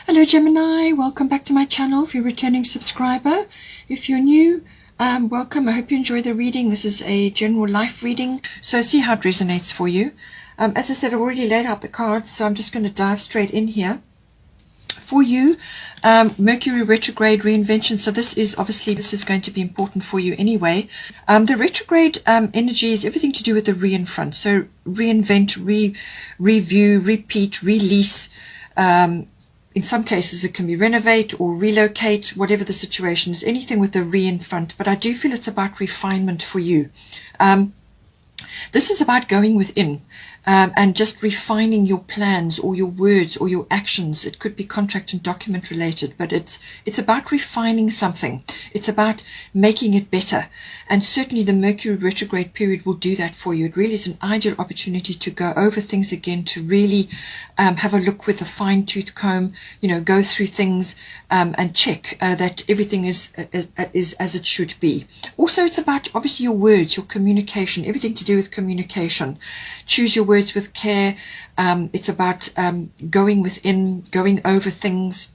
Hello Gemini, welcome back to my channel. If you're a returning subscriber, if you're new, welcome. I hope you enjoy the reading. This is a general life reading, so see how it resonates for you. As I said, I've already laid out the cards, so I'm just going to dive straight in here. For you, Mercury retrograde reinvention. So this is going to be important for you anyway. The retrograde energy is everything to do with the re in front. So reinvent, review, repeat, release. In some cases, it can be renovate or relocate, whatever the situation is, anything with the re in front. But I do feel it's about refinement for you. This is about going within and just refining your plans or your words or your actions. It could be contract and document related, but it's about refining something. It's about making it better. And certainly the Mercury retrograde period will do that for you. It really is an ideal opportunity to go over things again, to really have a look with a fine-tooth comb, go through things and check that everything is as it should be. Also, it's about obviously your words, your communication, everything to do with communication. Choose your words with care. It's about going within, going over things,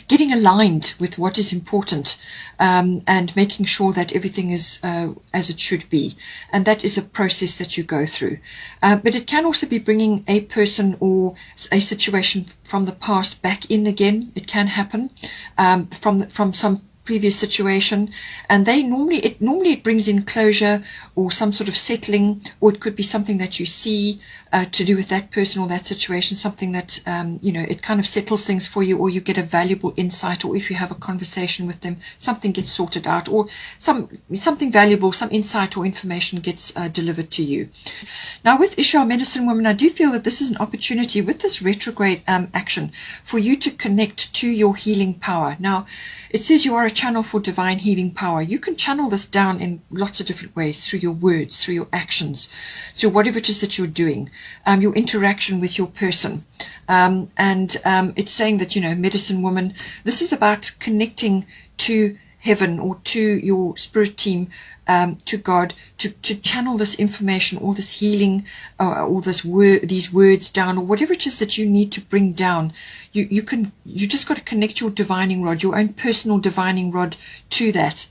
getting aligned with what is important, and making sure that everything is as it should be. And that is a process that you go through. But it can also be bringing a person or a situation from the past back in again. It can happen from some previous situation, and normally it brings in closure or some sort of settling, or it could be something that you see to do with that person or that situation, something that it kind of settles things for you, or you get a valuable insight, or if you have a conversation with them, something gets sorted out, or something valuable, some insight or information gets delivered to you. Now with Ishtar Medicine Woman, I do feel that this is an opportunity with this retrograde action for you to connect to your healing power. Now it says you are a channel for divine healing power. You can channel this down in lots of different ways, through your words, through your actions, through whatever it is that you're doing, your interaction with your person. It's saying that, Medicine Woman, this is about connecting to heaven or to your spirit team, to God, to channel this information, all this healing, all these words down, or whatever it is that you need to bring down. You just got to connect your divining rod, your own personal divining rod, to that,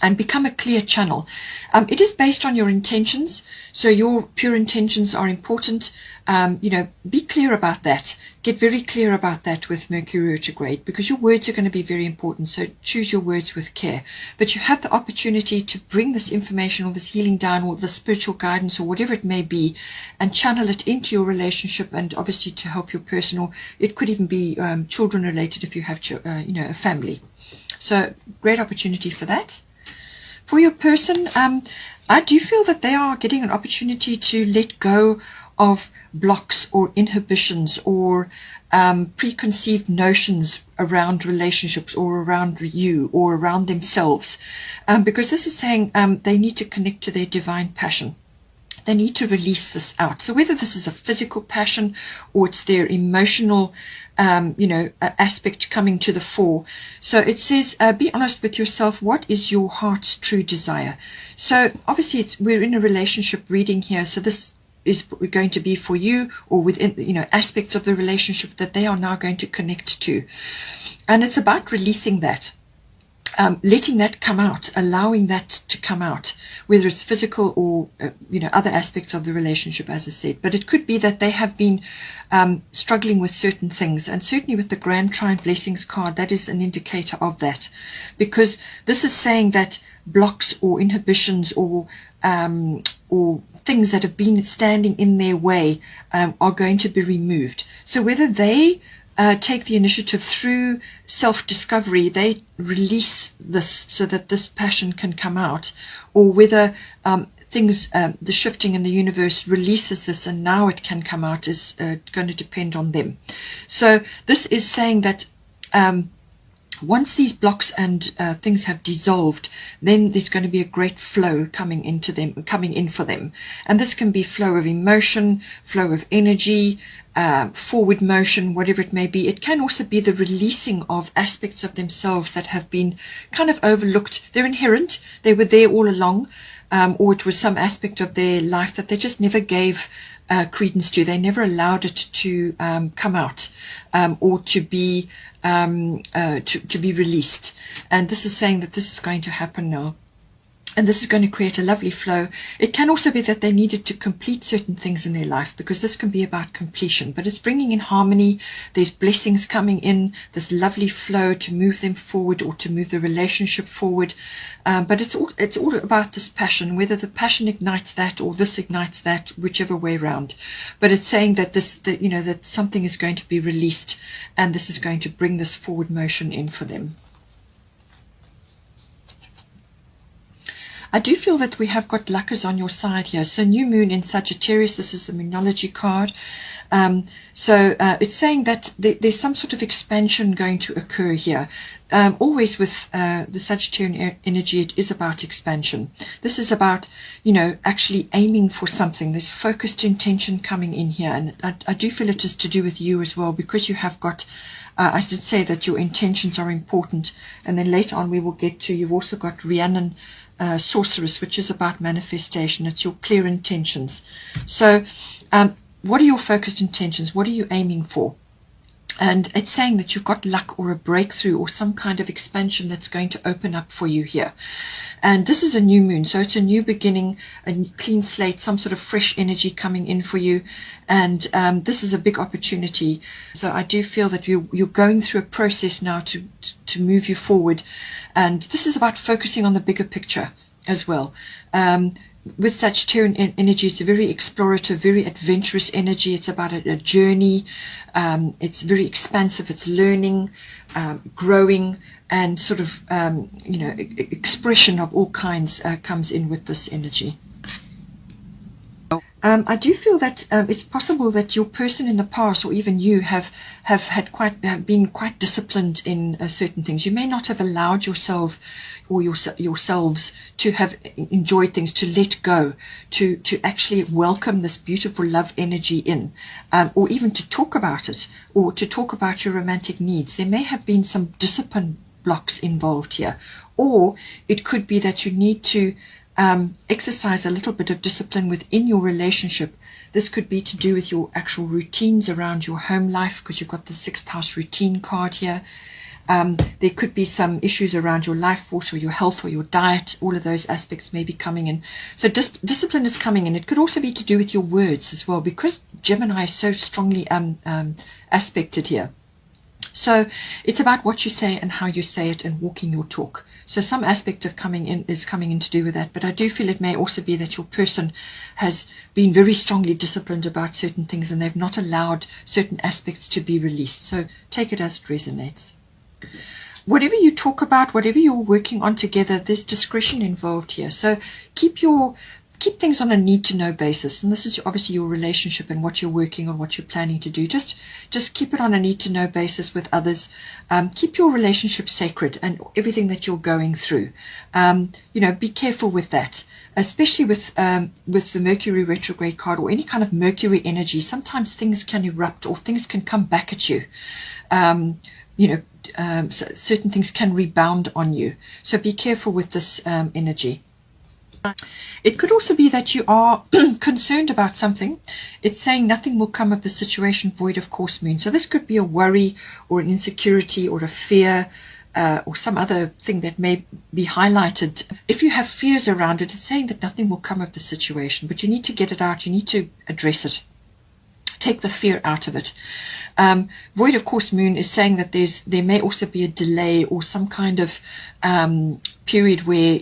and become a clear channel. It is based on your intentions, so your pure intentions are important. Be clear about that. Get very clear about that with Mercury retrograde, because your words are going to be very important, so choose your words with care. But you have the opportunity to bring this information or this healing down, or the spiritual guidance, or whatever it may be, and channel it into your relationship, and obviously to help your personal. It could even be children related if you have a family. So great opportunity for that. For your person, I do feel that they are getting an opportunity to let go of blocks or inhibitions or preconceived notions around relationships, or around you, or around themselves, because this is saying they need to connect to their divine passion. They need to release this out. So whether this is a physical passion or it's their emotional aspect coming to the fore. So it says, be honest with yourself. What is your heart's true desire? So obviously we're in a relationship reading here. So this is going to be for you, or within, aspects of the relationship that they are now going to connect to. And it's about releasing that. Letting that come out, allowing that to come out, whether it's physical or other aspects of the relationship, as I said. But it could be that they have been struggling with certain things, and certainly with the Grand Trine Blessings card, that is an indicator of that, because this is saying that blocks or inhibitions or things that have been standing in their way are going to be removed. So whether they take the initiative through self-discovery, they release this so that this passion can come out, or whether the shifting in the universe releases this and now it can come out, is going to depend on them. So this is saying that once these blocks and things have dissolved, then there's going to be a great flow coming in for them. And this can be flow of emotion, flow of energy, forward motion, whatever it may be. It can also be the releasing of aspects of themselves that have been kind of overlooked. They're inherent. They were there all along. Or it was some aspect of their life that they just never gave credence to. They never allowed it to come out or to be released. And this is saying that this is going to happen now. And this is going to create a lovely flow. It can also be that they needed to complete certain things in their life, because this can be about completion. But it's bringing in harmony. There's blessings coming in, this lovely flow to move them forward or to move the relationship forward. But it's all about this passion, whether the passion ignites that or this ignites that, whichever way around. But it's saying that that something is going to be released, and this is going to bring this forward motion in for them. I do feel that we have got luckers on your side here. So new moon in Sagittarius, this is the Moonology card. It's saying that there's some sort of expansion going to occur here. Always with the Sagittarian energy, it is about expansion. This is about, actually aiming for something. There's focused intention coming in here. And I do feel it is to do with you as well, because you have got, I should say that your intentions are important. And then later on we will get to, you've also got Rhiannon, Sorceress, which is about manifestation. It's your clear intentions. So what are your focused intentions? What are you aiming for? And it's saying that you've got luck or a breakthrough or some kind of expansion that's going to open up for you here. And this is a new moon, so it's a new beginning, a clean slate, some sort of fresh energy coming in for you. And this is a big opportunity. So I do feel that you're going through a process now to move you forward. And this is about focusing on the bigger picture as well. With Sagittarian energy, it's a very explorative, very adventurous energy. It's about a journey. It's very expansive. It's learning, growing, and sort of, expression of all kinds comes in with this energy. I do feel that it's possible that your person in the past, or even you, have been quite disciplined in certain things. You may not have allowed yourself or yourselves to have enjoyed things, to let go, to actually welcome this beautiful love energy in, or even to talk about it, or to talk about your romantic needs. There may have been some discipline blocks involved here, or it could be that you need to exercise a little bit of discipline within your relationship. This could be to do with your actual routines around your home life, because you've got the 6th house routine card here. There could be some issues around your life force or your health or your diet. All of those aspects may be coming in. So discipline is coming in. It could also be to do with your words as well, because Gemini is so strongly aspected here. So it's about what you say and how you say it and walking your talk. So some aspect of coming in to do with that. But I do feel it may also be that your person has been very strongly disciplined about certain things, and they've not allowed certain aspects to be released. So take it as it resonates. Whatever you talk about, whatever you're working on together, there's discretion involved here. So keep things on a need-to-know basis. And this is obviously your relationship and what you're working on, what you're planning to do. Just keep it on a need-to-know basis with others. Keep your relationship sacred and everything that you're going through. Be careful with that, especially with the Mercury retrograde card or any kind of Mercury energy. Sometimes things can erupt or things can come back at you. Certain things can rebound on you. So be careful with this energy. It could also be that you are concerned about something. It's saying nothing will come of the situation void of course moon. So this could be a worry or an insecurity or a fear or some other thing that may be highlighted. If you have fears around it, it's saying that nothing will come of the situation, but you need to get it out. You need to address it. Take the fear out of it. Void of course moon is saying that there may also be a delay or some kind of period where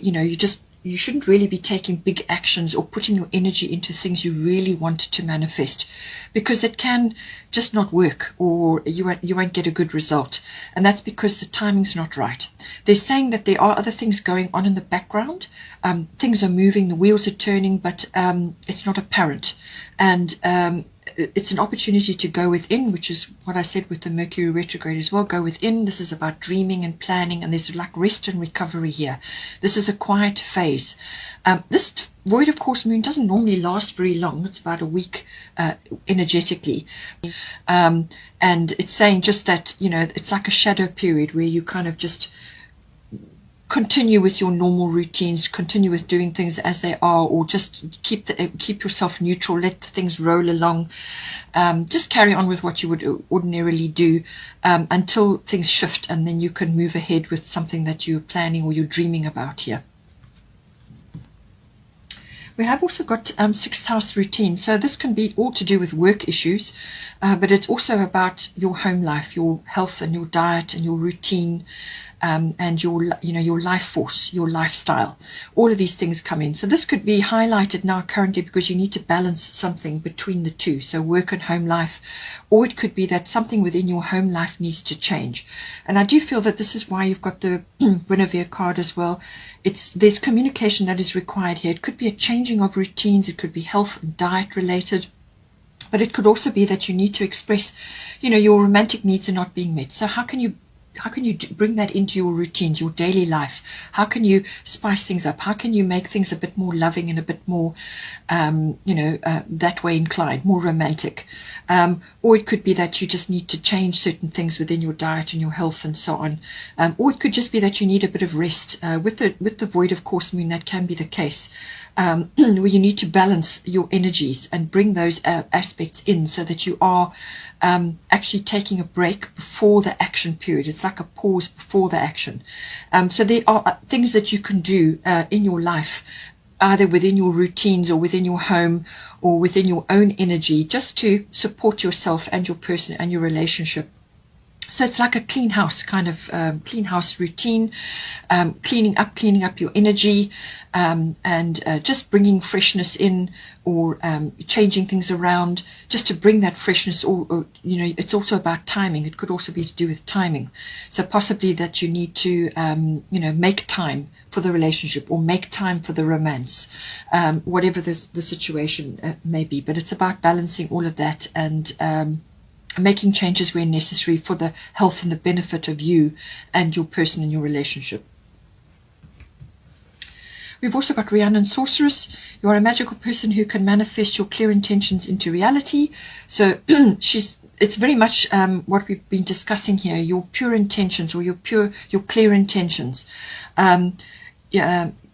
you shouldn't really be taking big actions or putting your energy into things you really want to manifest, because it can just not work, or you won't get a good result. And that's because the timing's not right. They're saying that there are other things going on in the background. Things are moving, the wheels are turning, but it's not apparent. And it's an opportunity to go within, which is what I said with the Mercury retrograde as well. Go within. This is about dreaming and planning, and there's like rest and recovery here. This is a quiet phase. This void of course moon doesn't normally last very long. It's about a week energetically. And it's saying just that, it's like a shadow period where you kind of just continue with your normal routines, continue with doing things as they are, or just keep yourself neutral, let the things roll along. Just carry on with what you would ordinarily do until things shift, and then you can move ahead with something that you're planning or you're dreaming about here. We have also got sixth house routine. So this can be all to do with work issues, but it's also about your home life, your health and your diet and your routine, and your life force, your lifestyle. All of these things come in. So this could be highlighted now currently because you need to balance something between the two, so work and home life, or it could be that something within your home life needs to change. And I do feel that this is why you've got the Guinevere card as well. There's communication that is required here. It could be a changing of routines, it could be health and diet related, but it could also be that you need to express, your romantic needs are not being met. So how can you bring that into your routines, your daily life? How can you spice things up? How can you make things a bit more loving and a bit more, that way inclined, more romantic? Or it could be that you just need to change certain things within your diet and your health and so on. Or it could just be that you need a bit of rest. With the void of course moon, that can be the case, where you need to balance your energies and bring those aspects in so that you are actually taking a break before the action period. It's like a pause before the action. So there are things that you can do in your life, either within your routines or within your home or within your own energy, just to support yourself and your person and your relationship. So it's like a clean house kind of clean house routine, cleaning up your energy, and just bringing freshness in, or changing things around just to bring that freshness. Or it's also about timing. It could also be to do with timing. So possibly that you need to make time for the relationship or make time for the romance, whatever the situation may be. But it's about balancing all of that and making changes where necessary for the health and the benefit of you and your person and your relationship. We've also got Rhiannon Sorceress. You are a magical person who can manifest your clear intentions into reality. So it's very much what we've been discussing here, your pure intentions, or your clear intentions.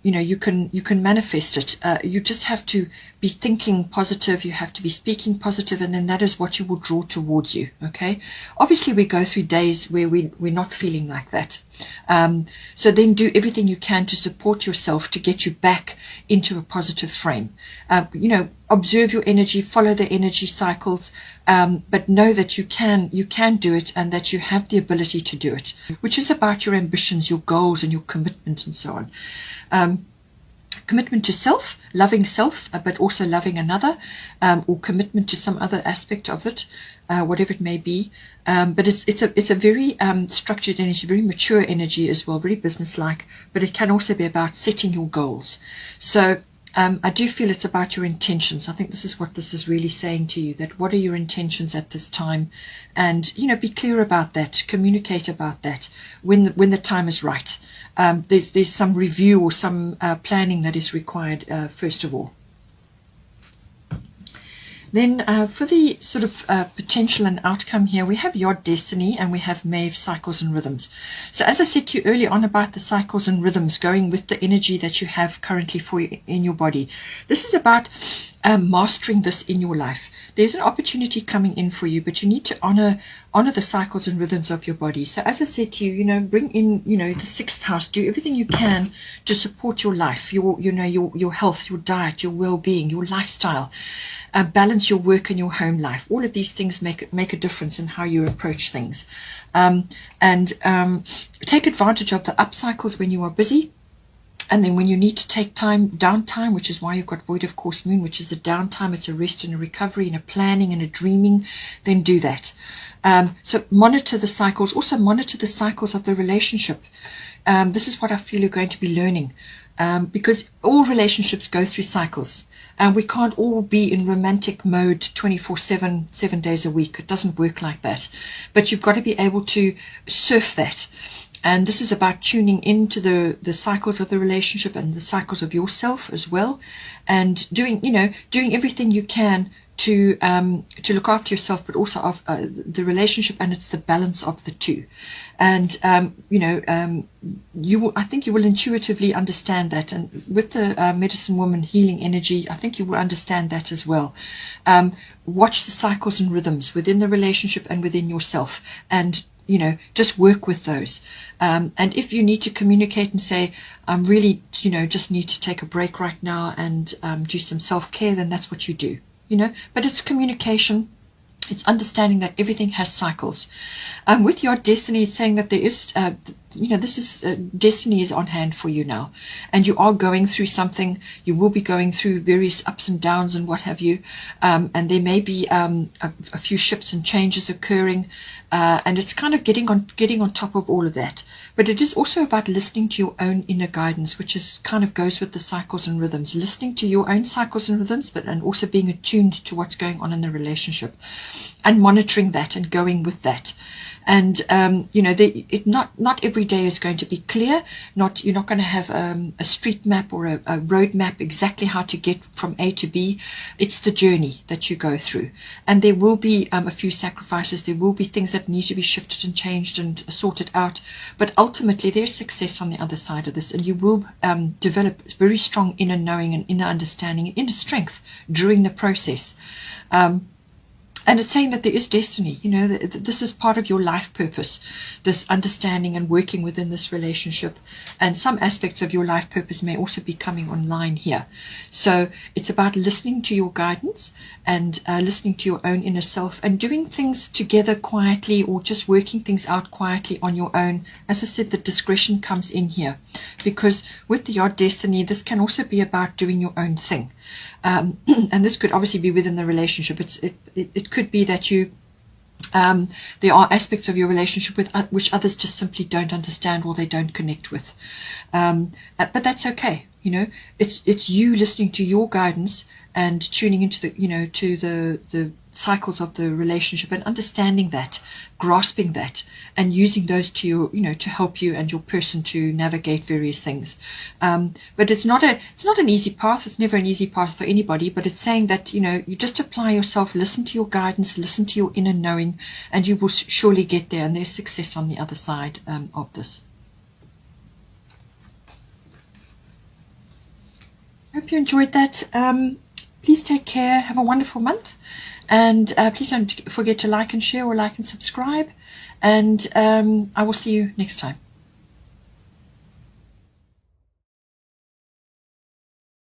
You can manifest it. You just have to be thinking positive. You have to be speaking positive, and then that is what you will draw towards you. Okay. Obviously, we go through days where we're not feeling like that. So then do everything you can to support yourself to get you back into a positive frame. Observe your energy, follow the energy cycles, but know that you can do it, and that you have the ability to do it, which is about your ambitions, your goals, and your commitment, and so on. Commitment to self, loving self, but also loving another, or commitment to some other aspect of it, whatever it may be. But it's a very structured energy, very mature energy as well, very businesslike. But it can also be about setting your goals. So I do feel it's about your intentions. I think this is what this is really saying to you, that what are your intentions at this time, and be clear about that, communicate about that when the time is right. There's some review or some planning that is required first of all. Then for the sort of potential and outcome here, we have Yod Destiny and we have Maeve Cycles and Rhythms. So as I said to you earlier on about the cycles and rhythms going with the energy that you have currently in your body, this is about mastering this in your life. There's an opportunity coming in for you, but you need to honor the cycles and rhythms of your body. So as I said to you, bring in, the sixth house, do everything you can to support your life, your health, your diet, your well-being, your lifestyle. Balance your work and your home life. All of these things make a difference in how you approach things. And take advantage of the up cycles when you are busy. And then when you need to take downtime, which is why you've got Void of Course Moon, which is a downtime, it's a rest and a recovery and a planning and a dreaming, then do that. So monitor the cycles. Also monitor the cycles of the relationship. This is what I feel you're going to be learning. Because all relationships go through cycles. And we can't all be in romantic mode 24/7, 7 days a week. It doesn't work like that. But you've got to be able to surf that. And this is about tuning into the cycles of the relationship and the cycles of yourself as well. And doing everything you can to look after yourself, but also of the relationship, and it's the balance of the two. And I think you will intuitively understand that, and with the medicine woman healing energy, I think you will understand that as well. Watch the cycles and rhythms within the relationship and within yourself, and just work with those. And if you need to communicate and say, I'm really, just need to take a break right now and do some self-care, then that's what you do. But it's communication. It's understanding that everything has cycles. With your destiny, it's saying that there is, this is destiny is on hand for you now, and you are going through something. You will be going through various ups and downs and what have you, and there may be a few shifts and changes occurring, and it's kind of getting on top of all of that. But it is also about listening to your own inner guidance, which is kind of goes with the cycles and rhythms. Listening to your own cycles and rhythms, and also being attuned to what's going on in the relationship, and monitoring that and going with that. And not every day is going to be clear. You're not going to have a street map or a road map exactly how to get from A to B. It's the journey that you go through, and there will be a few sacrifices. There will be things that need to be shifted and changed and sorted out. But ultimately, there's success on the other side of this, and you will develop very strong inner knowing and inner understanding and inner strength during the process. And it's saying that there is destiny, this is part of your life purpose, this understanding and working within this relationship. And some aspects of your life purpose may also be coming online here. So it's about listening to your guidance and listening to your own inner self and doing things together quietly, or just working things out quietly on your own. As I said, the discretion comes in here, because with your destiny, this can also be about doing your own thing. And this could obviously be within the relationship. It could be that you there are aspects of your relationship with which others just simply don't understand or they don't connect with. But that's okay. It's you listening to your guidance and tuning into the cycles of the relationship and understanding that, grasping that, and using those to to help you and your person to navigate various things. But it's not an easy path. It's never an easy path for anybody. But it's saying that you just apply yourself, listen to your guidance, listen to your inner knowing, and you will surely get there. And there's success on the other side of this. Hope you enjoyed that. Please take care. Have a wonderful month. And please don't forget to like and share, or like and subscribe. And I will see you next time.